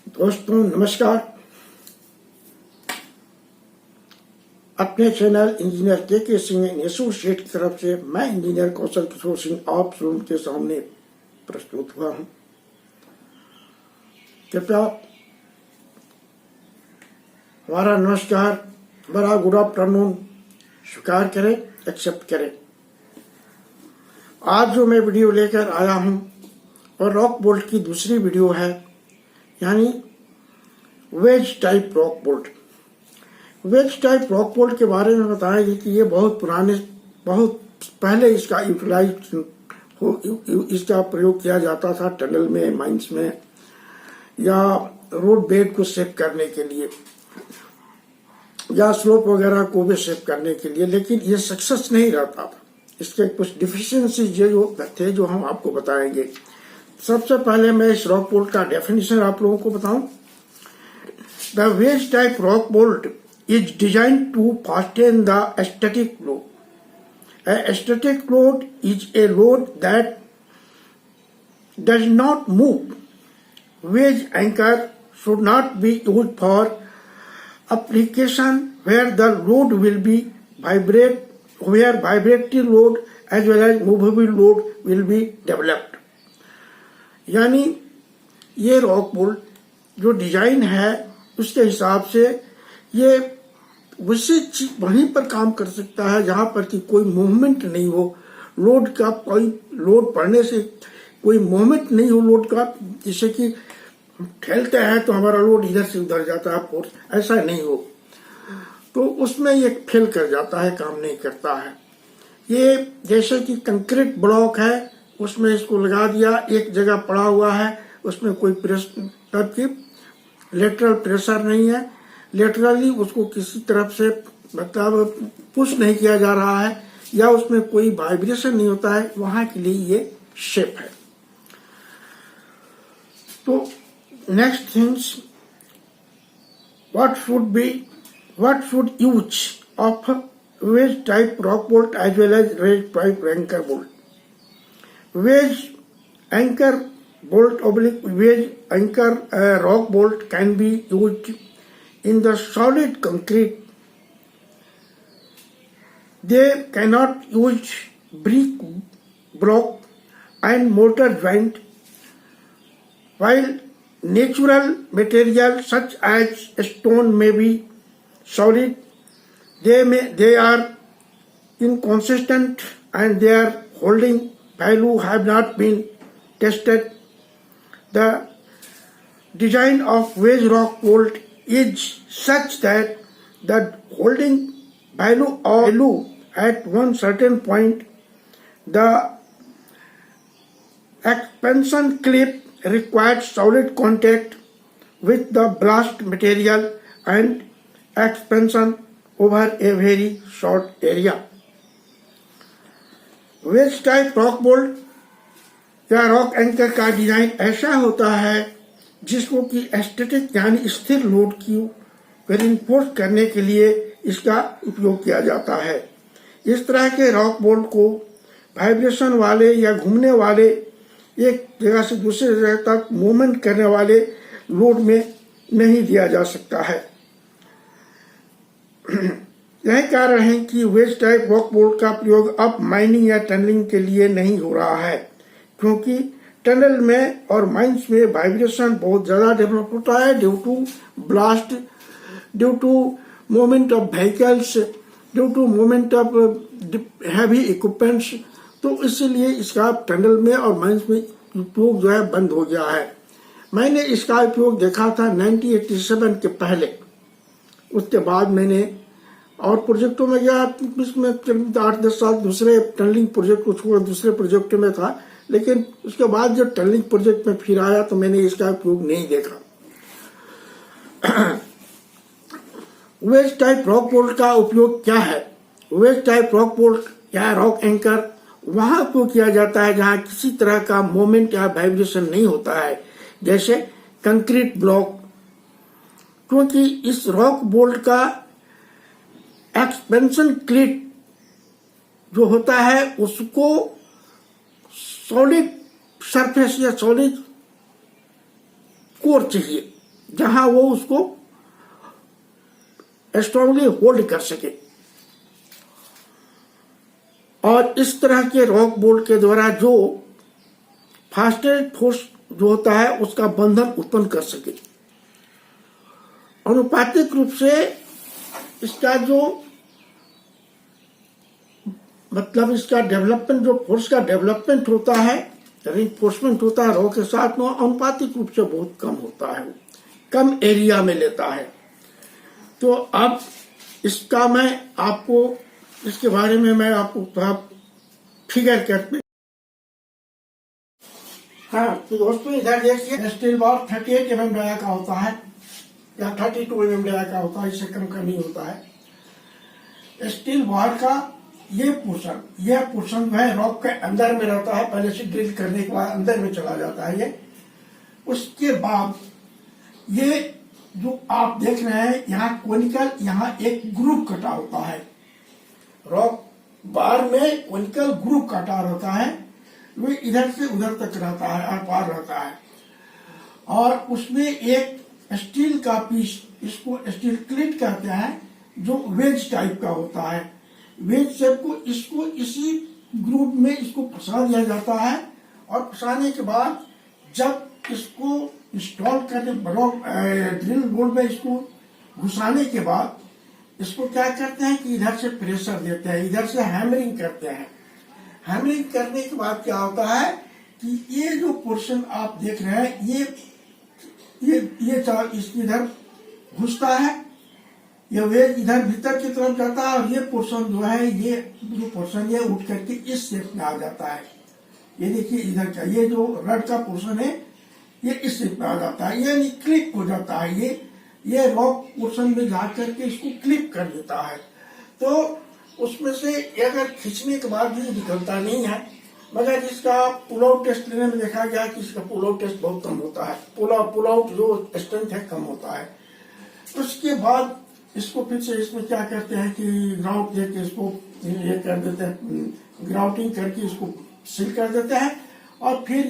दोस्तों नमस्कार। अपने चैनल इंजीनियर के सिंह एसोसिएट की तरफ से मैं इंजीनियर कौशल किशोर सिंह आप लोगों के सामने प्रस्तुत हुआ हूं। कृपया हमारा नमस्कार, हमारा गुड आफ्टरनून स्वीकार करें, एक्सेप्ट करें। आज जो मैं वीडियो लेकर आया हूं और रॉक बोल्ट की दूसरी वीडियो है, यानी wedge type rock bolt. Wedge type rock bolt के बारे में बताएंगे कि ये बहुत पहले इसका इसका प्रयोग किया जाता था टनल में, माइंस में या रोड बेड को सेव करने के लिए या स्लोप वगैरह को भी सेव करने के लिए, लेकिन ये सक्सेस नहीं रहता था। इसके कुछ डिफिशियंसीज जो थे जो हम आपको बताएंगे। सबसे पहले मैं इस रॉक बोल्ट का डेफिनेशन आप लोगों को बताऊं। The ways type rock bolt is designed to fasten the static load. A static load is a load that does not move. Wedge anchor should not be used for application where the load will be where vibrating load as well as movable load will be developed. यानी ये rock bolt जो design है उसके हिसाब से ये वहीं पर काम कर सकता है जहां पर कि कोई मूवमेंट नहीं हो, लोड पड़ने से कोई मूवमेंट नहीं हो लोड का, जिससे कि ठेलते हैं तो हमारा लोड इधर से उधर जाता है, फोर्स ऐसा नहीं हो, तो उसमें ये फेल कर जाता है, काम नहीं करता है। ये जैसे कि कंक्रीट ब्लॉक है, उसमें इसको लगा दिया, एक जगह पड़ा हुआ है, उसमें कोई लेटरल प्रेशर नहीं है, लेटरली उसको किसी तरफ से मतलब पुश नहीं किया जा रहा है या उसमें कोई वाइब्रेशन नहीं होता है, वहां के लिए ये शेप है। तो next things, what should use of wedge type rock bolt as well as wedge type anchor bolt. Wedge anchor bolt oblique wedge anchor rock bolt can be used in the solid concrete. They cannot use brick, block and mortar joint, while natural material such as stone may be solid. They are inconsistent and their holding value have not been tested. The design of wedge rock bolt is such that the holding value at one certain point, the expansion clip requires solid contact with the blast material and expansion over a very short area. Wedge type rock bolt या rock anchor का design ऐसा होता है जिसको कि static यानी स्थिर load को रिइंफोर्स करने के लिए इसका उपयोग किया जाता है। इस तरह के रॉक बोल्ट को वाइब्रेशन वाले या घूमने वाले, एक जगह से दूसरी जगह तक मूवमेंट करने वाले लोड में नहीं दिया जा सकता है। यही कारण है कि वेज टाइप रॉक बोल्ट का प्रयोग अब माइनिंग या टनलिंग के लिए नहीं हो रहा है, क्योंकि टनल में और माइंस में वाइब्रेशन बहुत ज्यादा डेवलप होता है due to blast, due to movement of vehicles, due to movement of heavy equipments. तो इसलिए इसका टनल में और माइंस में उपयोग जो है बंद हो गया है। मैंने इसका उपयोग देखा था 1987 के पहले, उसके बाद मैंने और प्रोजेक्टों में गया, इसमें 8-10 साल दूसरे टनलिंग प्रोजेक्ट को छोड़ दूसरे प्रोजेक्ट में था, लेकिन उसके बाद जब टनलिंग प्रोजेक्ट में फिर आया तो मैंने इसका उपयोग नहीं देखा। वेज टाइप रॉक बोल्ट का उपयोग क्या है? वेज टाइप रॉक बोल्ट या रॉक एंकर वहां उपयोग किया जाता है जहां किसी तरह का मोमेंट या वाइब्रेशन नहीं होता है, जैसे कंक्रीट ब्लॉक, क्योंकि इस रॉक बोल्ट का एक्सपेंशन क्लिप जो होता है उसको सॉलिड सरफेस या सॉलिड कोर चाहिए, जहां वो उसको स्ट्रांगली होल्ड कर सके। और इस तरह के रॉक बोल्ट के द्वारा जो फास्टेस्ट फोर्स जो होता है उसका बंधन उत्पन्न कर सके। अनुपातिक रूप से इसका जो मतलब इसका डेवलपमेंट, जो फोर्स का डेवलपमेंट होता है, रिइंफोर्समेंट होता है रॉ के साथ में, अनुपातिक रूप से बहुत कम होता है, कम एरिया में लेता है। तो अब इसका मैं आपको, इसके बारे में मैं आपको थोड़ा फिगर करते। हाँ तो दोस्तों इधर देखिए, स्टील बार 38 mm डाया का होता है या 32 mm डाया का होता है, इससे कम का नहीं होता है। स्टील बार का ये पोर्शन जो है रॉक के अंदर में रहता है, पहले से ड्रिल करने के बाद अंदर में चला जाता है ये। उसके बाद ये जो आप देख रहे हैं यहाँ कोनिकल, यहाँ एक ग्रुप कटा होता है, रॉक बार में कोनिकल ग्रुप कटा रहता है, वो इधर से उधर तक रहता है, आर पार रहता है। और उसमें एक स्टील का पीस, इसको स्टील क्लिट कहते हैं, जो वेज टाइप का होता है। वेज शेप को इसको इसी ग्रुप में इसको फंसा दिया जाता है। और फंसाने के बाद जब इसको इंस्टॉल करने ड्रिल बोर्ड में इसको घुसाने के बाद इसको क्या करते हैं कि इधर से प्रेशर देते हैं, इधर से हैमरिंग करते हैं। हैमरिंग करने के बाद क्या होता है कि ये जो पोर्शन आप देख रहे हैं ये इसकी इधर घुसता है, ये वेज इधर भीतर की तरफ जाता है, और ये पोर्शन जो है, ये जो पोर्शन ये उठ करके इस शेप में आ जाता है। ये देखिए इधर का ये जो रड का पोर्शन है ये इस शेप में आ जाता है, ये क्लिप हो जाता है, ये रॉक पोर्शन में जा करके इसको क्लिप कर देता है। तो उसमें से अगर खींचने के बाद भी निकलता नहीं है, मगर इसका पुल आउट टेस्ट लेने में देखा गया कि इसका पुल आउट टेस्ट बहुत कम होता है, पुल आउट जो स्ट्रेंथ है कम होता है। उसके बाद इसको फिर से इसमें क्या करते हैं कि ग्राउट देके इसको ये कर देते हैं, ग्राउटिंग करके इसको सील कर देते हैं। और फिर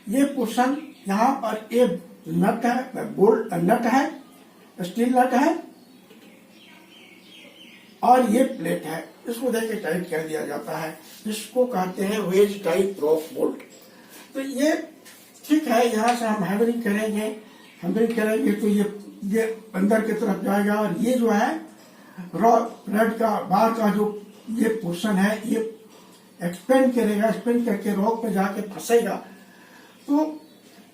ये पोर्शन यहाँ पर एक नट है, बोल्ट नट है, स्टील नट है, और ये प्लेट है, इसको देके टाइट कर दिया जाता है। इसको कहते हैं वेज टाइप रॉक बोल्ट। तो ये ठीक है, यहाँ से हम हैमरिंग करेंगे तो ये अंदर की तरफ जाएगा, और ये जो है रड का बार का जो ये पोर्शन है ये एक्सपेंड करेगा, एक्सपेंड करके रॉक में जाके फंसेगा। तो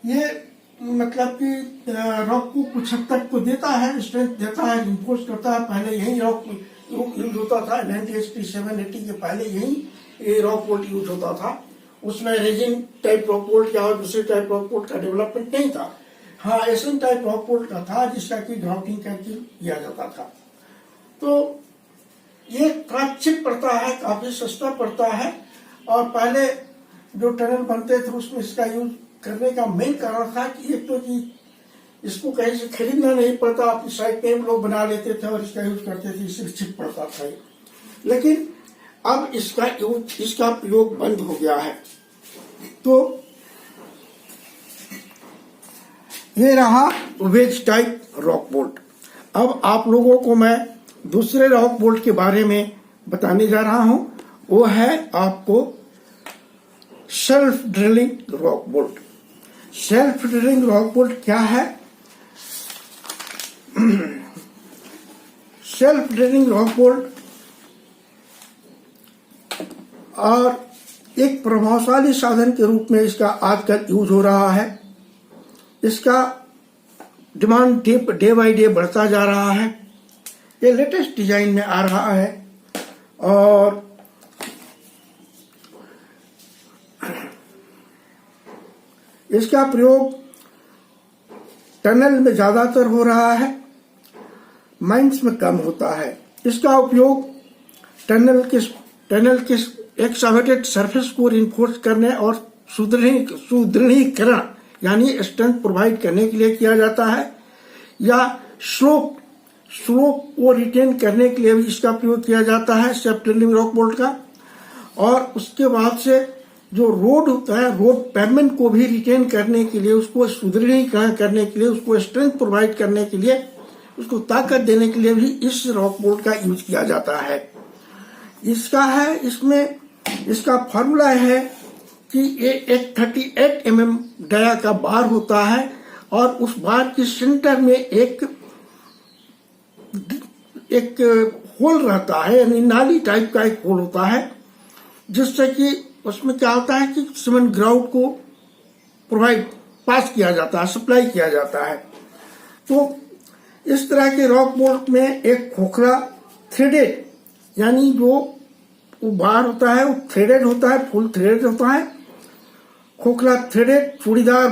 ये मतलब कि रॉक को कुछ हद तक तो देता है, स्ट्रेंथ देता है, इन्फोर्स करता है। पहले यही रॉक यूज होता था, 1987-80 के पहले यही रॉक बोल्ट यूज होता था। उसमें रेजिन टाइप रॉक बोल्ट या दूसरे टाइप रॉक बोल्ट का डेवलपमेंट नहीं था। हाँ, एशियन टाइप रॉक बोल्ट का था, जिसका की ग्राउटिंग करके किया जाता था। तो ये काफी चिप पड़ता है, काफी सस्ता पड़ता है। और पहले जो टनल बनते थे उसमें इसका यूज करने का मेन कारण था कि एक तो कि इसको कहीं से खरीदना नहीं पड़ता, अपनी साइड पे लोग बना लेते थे और इसका यूज करते थे, इससे चिप पड़ता था। लेकिन अब इसका प्रयोग बंद हो गया है। तो ये रहा वेज टाइप रॉक बोल्ट। अब आप लोगों को मैं दूसरे रॉक बोल्ट के बारे में बताने जा रहा हूं, वो है आपको self drilling rock bolt. Self drilling rock bolt क्या है? सेल्फ ड्रिलिंग रॉक बोल्ट और एक प्रभावशाली साधन के रूप में इसका आजकल यूज हो रहा है। इसका डिमांड डे बाय डे बढ़ता जा रहा है। ये लेटेस्ट डिजाइन में आ रहा है और इसका प्रयोग टनल में ज्यादातर हो रहा है, माइंस में कम होता है। इसका उपयोग टनल के एक्सकावेटेड सरफेस को रिइंफोर्स करने और सुदृढ़ीकरण यानी स्ट्रेंथ प्रोवाइड करने के लिए किया जाता है, या स्लोप को रिटेन करने के लिए भी इसका प्रयोग किया जाता है सेल्फ ड्रिलिंग रॉक बोल्ट का। और उसके बाद से जो रोड होता है, रोड पेवमेंट को भी रिटेन करने के लिए, उसको सुदृढ़ीकरण करने के लिए, उसको स्ट्रेंथ प्रोवाइड करने के लिए, उसको ताकत देने के लिए भी इस रॉक बोल्ट का यूज किया जाता है। इसमें इसका फॉर्मूला है कि ये एक 38 mm डाया का बार होता है और उस बार के सेंटर में एक होल रहता है, यानी नाली टाइप का एक होल होता है, जिससे कि उसमें क्या होता है कि सीमेंट ग्राउंड को पास किया जाता है, सप्लाई किया जाता है। तो इस तरह के रॉक बोल्ट में एक खोखला थ्रेडेड, यानी जो वो बार होता है वो थ्रेडेड होता है, फुल थ्रेडेड होता है। खोखला थ्रेडेड चूड़ीदार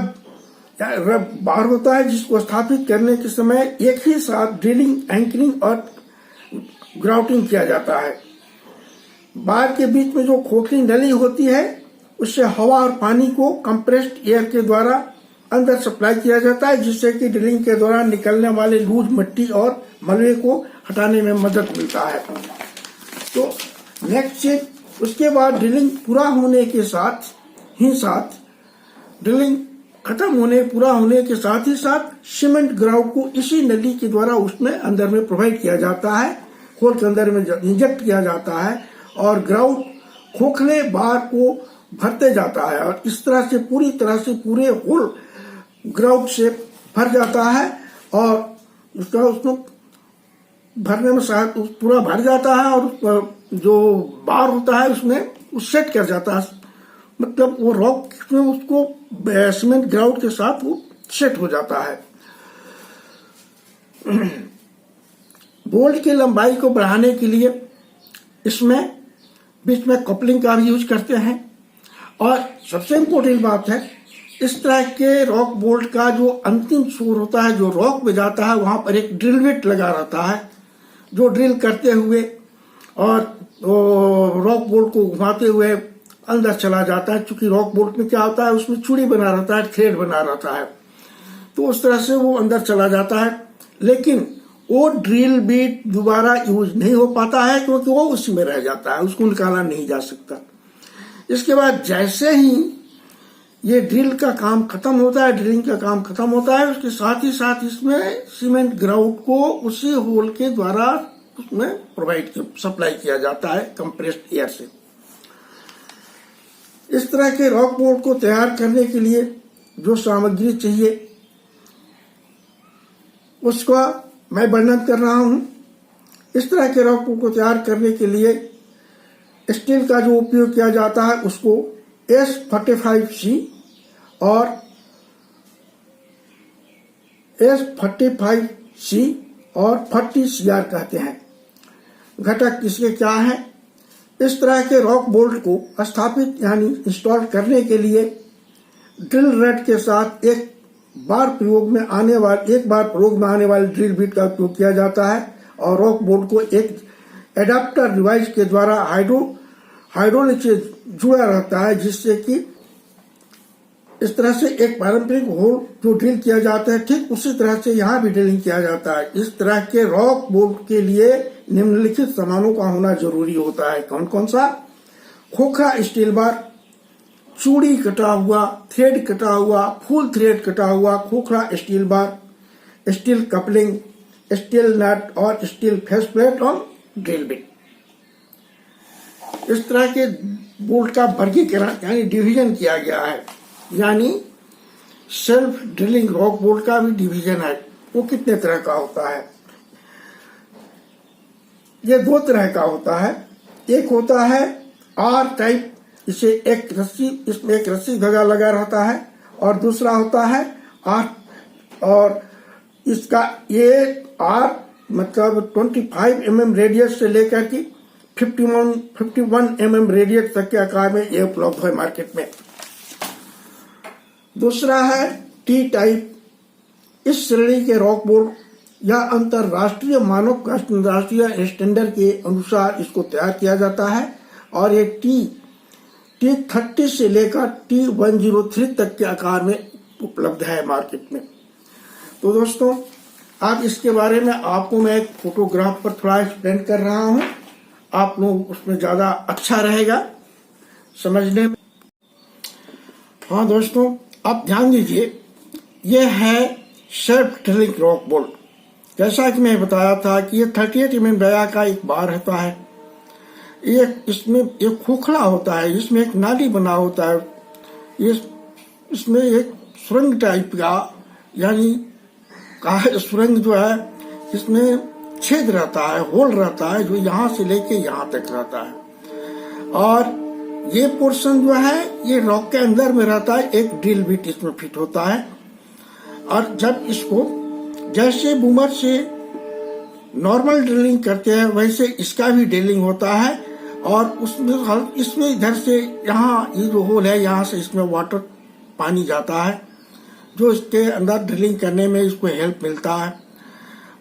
बार होता है, जिसको स्थापित करने के समय एक ही साथ ड्रिलिंग, एंकरिंग और ग्राउटिंग किया जाता है। बार के बीच में जो खोखली नली होती है, उससे हवा और पानी को कंप्रेस्ड एयर के द्वारा अंदर सप्लाई किया जाता है, जिससे कि ड्रिलिंग के दौरान निकलने वाले लूज मिट्टी और मलबे को हटाने में मदद मिलता है। तो नेक्स्ट चीज, उसके बाद ड्रिलिंग पूरा होने के साथ ड्रिलिंग पूरा होने के साथ ही साथ सीमेंट ग्राउंड को इसी नली के द्वारा उसमें अंदर में प्रोवाइड किया जाता है, होल के अंदर में इंजेक्ट किया जाता है और ग्राउंड खोखले बार को भरते जाता है और इस तरह से पूरे होल ग्राउंड से भर जाता है और उसमें भरने में पूरा भर जाता है और जो बार होता है उसमें सेट कर जाता है, मतलब वो रॉक में उसको सीमेंट ग्राउंड के साथ वो सेट हो जाता है। बोल्ट की लंबाई को बढ़ाने के लिए इसमें बीच में कपलिंग का भी यूज करते हैं और सबसे इम्पोर्टेंट बात है, इस तरह के रॉक बोल्ट का जो अंतिम छोर होता है, जो रॉक में जाता है, वहां पर एक ड्रिल बिट लगा रहता है, जो ड्रिल करते हुए और रॉक बोल्ट को घुमाते हुए अंदर चला जाता है। क्योंकि रॉक बोल्ट में क्या होता है, उसमें चूड़ी बना रहता है, थ्रेड बना रहता है, तो उस तरह से वो अंदर चला जाता है। लेकिन वो ड्रिल बीट दोबारा यूज नहीं हो पाता है, क्योंकि वो उसी में रह जाता है, उसको निकाला नहीं जा सकता। इसके बाद जैसे ही ये ड्रिलिंग का काम खत्म होता है, उसके साथ ही साथ इसमें सीमेंट ग्राउंड को उसी होल के द्वारा उसमें सप्लाई किया जाता है कंप्रेस्ड एयर से। इस तरह के रॉक बोल्ट को तैयार करने के लिए जो सामग्री चाहिए उसका मैं वर्णन कर रहा हूं। इस तरह के रॉक बोल्ट को तैयार करने के लिए स्टील का जो उपयोग किया जाता है उसको S45C और S45C और 40CR कहते हैं। घटक इसके क्या है? इस तरह के रॉक बोल्ट को स्थापित यानी इंस्टॉल करने के लिए ड्रिल रेड के साथ एक बार प्रयोग में आने वाली ड्रिल बिट का उपयोग किया जाता है और रॉक बोल्ट को एक एडाप्टर डिवाइस के द्वारा हाइड्रोलिक से जुड़ा रहता है, जिससे कि इस तरह से एक पारंपरिक होल जो ड्रिल किया जाता है, ठीक उसी तरह से यहाँ भी ड्रिलिंग किया जाता है। इस तरह के रॉक बोल्ट के लिए निम्नलिखित सामानों का होना जरूरी होता है। कौन कौन सा? खोखला स्टील बार, चूड़ी कटा हुआ, थ्रेड कटा हुआ, फुल थ्रेड कटा हुआ खोखला steel bar, steel coupling, steel nut और स्टील फेस प्लेट और ड्रिल बिट। इस तरह के बोल्ट का वर्गीकरण यानी डिवीजन किया गया है, यानी सेल्फ ड्रिलिंग रॉक बोल्ट का भी डिवीजन है। वो कितने तरह का होता है? ये दो तरह का होता है। एक होता है आर टाइप, इसे इसमें एक रस्सी धागा लगा रहता है, और दूसरा होता है आर, और इसका ये आर मतलब 25 mm रेडियस से लेकर के 51 mm रेडियस तक के आकार में ये उपलब्ध है मार्केट में। दूसरा है टी टाइप। इस श्रेणी के रॉक बोल्ट या अंतरराष्ट्रीय मानक राष्ट्रीय स्टैंडर्ड के अनुसार इसको तैयार किया जाता है और ये T30 से लेकर T103 तक के आकार में उपलब्ध है मार्केट में। तो दोस्तों, आज इसके बारे में आपको मैं एक फोटोग्राफ पर थोड़ा एक्सप्लेन कर रहा हूं, आप लोग उसमें ज्यादा अच्छा रहेगा समझने में। हाँ दोस्तों, आप ध्यान दीजिए, यह है सेल्फ ड्रिलिंग रॉक बोल्ट। जैसा कि मैं बताया था कि ये 38 mm डाया का एक बार रहता है। इसमें एक खोखला होता है, इसमें एक नाली बना होता है, इसमें एक सुरंग टाइप का, यानी सुरंग जो है, इसमें छेद रहता है, होल रहता है, जो यहाँ से लेके यहाँ तक रहता है। और ये पोर्शन जो है ये रॉक के अंदर में रहता है, एक ड्रिल बिट इसमें फिट होता है। और जब इसको जैसे बूमर से नॉर्मल ड्रिलिंग करते हैं वैसे इसका भी ड्रिलिंग होता है। और इसमें इधर से यहाँ ये जो होल है, यहाँ से इसमें वाटर पानी जाता है, जो इसके अंदर ड्रिलिंग करने में इसको हेल्प मिलता है।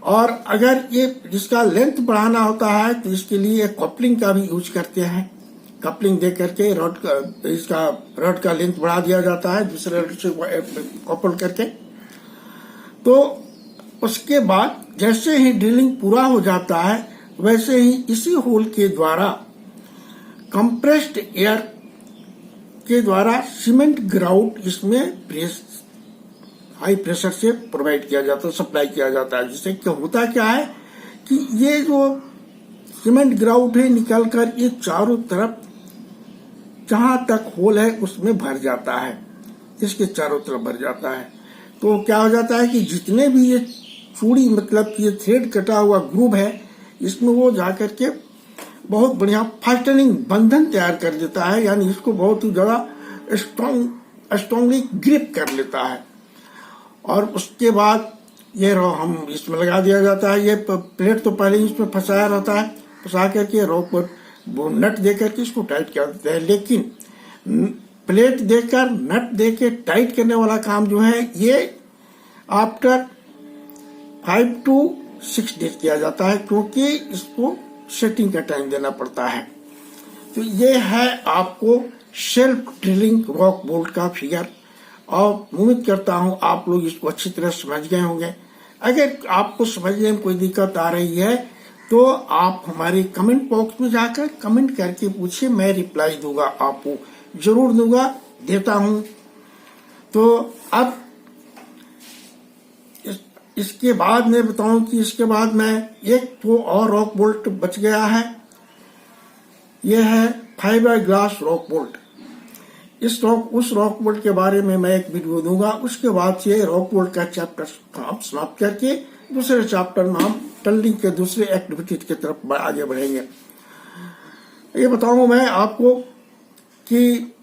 और अगर ये इसका लेंथ बढ़ाना होता है तो इसके लिए कपलिंग का भी यूज करते हैं। कपलिंग दे करके रॉड का लेंथ बढ़ा दिया जाता है दूसरे रॉड से कपल करके। तो उसके बाद जैसे ही ड्रिलिंग पूरा हो जाता है वैसे ही इसी होल के द्वारा कंप्रेस्ड एयर के द्वारा सीमेंट ग्राउट इसमें हाई प्रेशर से प्रोवाइड किया जाता है, सप्लाई किया जाता है। जिससे क्या होता क्या है कि ये जो सीमेंट ग्राउट है निकलकर ये चारों तरफ जहां तक होल है उसमें भर जाता है, इसके चारों तरफ भर जाता है। तो क्या हो जाता है कि जितने भी ये चूड़ी मतलब ये थ्रेड कटा हुआ ग्रूव है, इसमें वो जाकर के बहुत बढ़िया फास्टनिंग बंधन तैयार कर देता है, यानी इसको बहुत ही ज्यादा स्ट्रांगली ग्रिप कर लेता है। और उसके बाद ये हम इसमें लगा दिया जाता है। ये प्लेट तो पहले ही इसमें फंसाया रहता है, फंसा करके रॉक पर वो नट दे करके इसको टाइट कर देते हैं। लेकिन प्लेट देकर नट देके टाइट करने वाला काम जो है ये आफ्टर 5 to 6 डेज किया जाता है, क्योंकि इसको सेटिंग का टाइम देना पड़ता है। तो ये है आपको सेल्फ ड्रिलिंग रॉक बोल्ट का फिगर, और उम्मीद करता हूं आप लोग इसको अच्छी तरह समझ गए होंगे। अगर आपको समझने में कोई दिक्कत आ रही है तो आप हमारे कमेंट बॉक्स में जाकर कमेंट करके पूछिए, मैं रिप्लाई दूंगा, आपको जरूर दूंगा, देता हूं। तो अब इसके बाद मैं बताऊं कि इसके बाद मैं एक तो और रॉक बोल्ट बच गया है, यह है फाइबर ग्लास रॉक बोल्ट। उस रॉक बोल्ट के बारे में मैं एक वीडियो दूंगा। उसके बाद से रॉक बोल्ट का चैप्टर समाप्त करके दूसरे चैप्टर में हम टनलिंग के दूसरे एक्टिविटीज की तरफ आगे बढ़ेंगे। ये बताऊंगा मैं आपको कि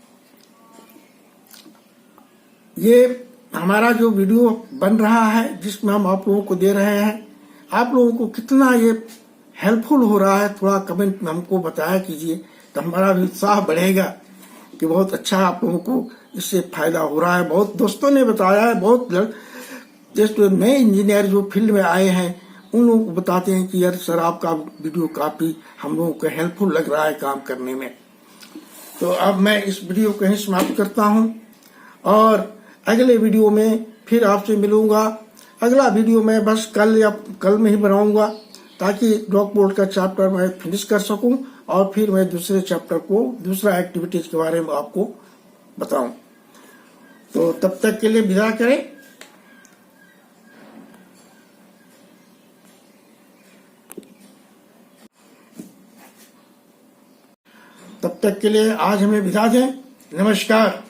ये हमारा जो वीडियो बन रहा है जिसमें हम आप लोगों को दे रहे हैं, आप लोगों को कितना ये हेल्पफुल हो रहा है, थोड़ा कमेंट में हमको बताया कीजिए, तो हमारा भी उत्साह बढ़ेगा कि बहुत अच्छा आप लोगों को इससे फायदा हो रहा है। बहुत दोस्तों ने बताया है, बहुत जैसे नए इंजीनियर जो फील्ड में आए हैं उन लोगों को बताते हैं कि यार सर आपका वीडियो काफी हम लोगों को हेल्पफुल लग रहा है काम करने में। तो अब मैं इस वीडियो को यहीं समाप्त करता हूं और अगले वीडियो में फिर आपसे मिलूंगा। अगला वीडियो मैं बस कल में ही बनाऊंगा ताकि रॉक बोल्ट का चैप्टर मैं फिनिश कर सकूं और फिर मैं दूसरे चैप्टर को, दूसरा एक्टिविटीज के बारे में आपको बताऊं। तो तब तक के लिए विदा करें। तब तक के लिए आज हमें विदा दें। नमस्कार।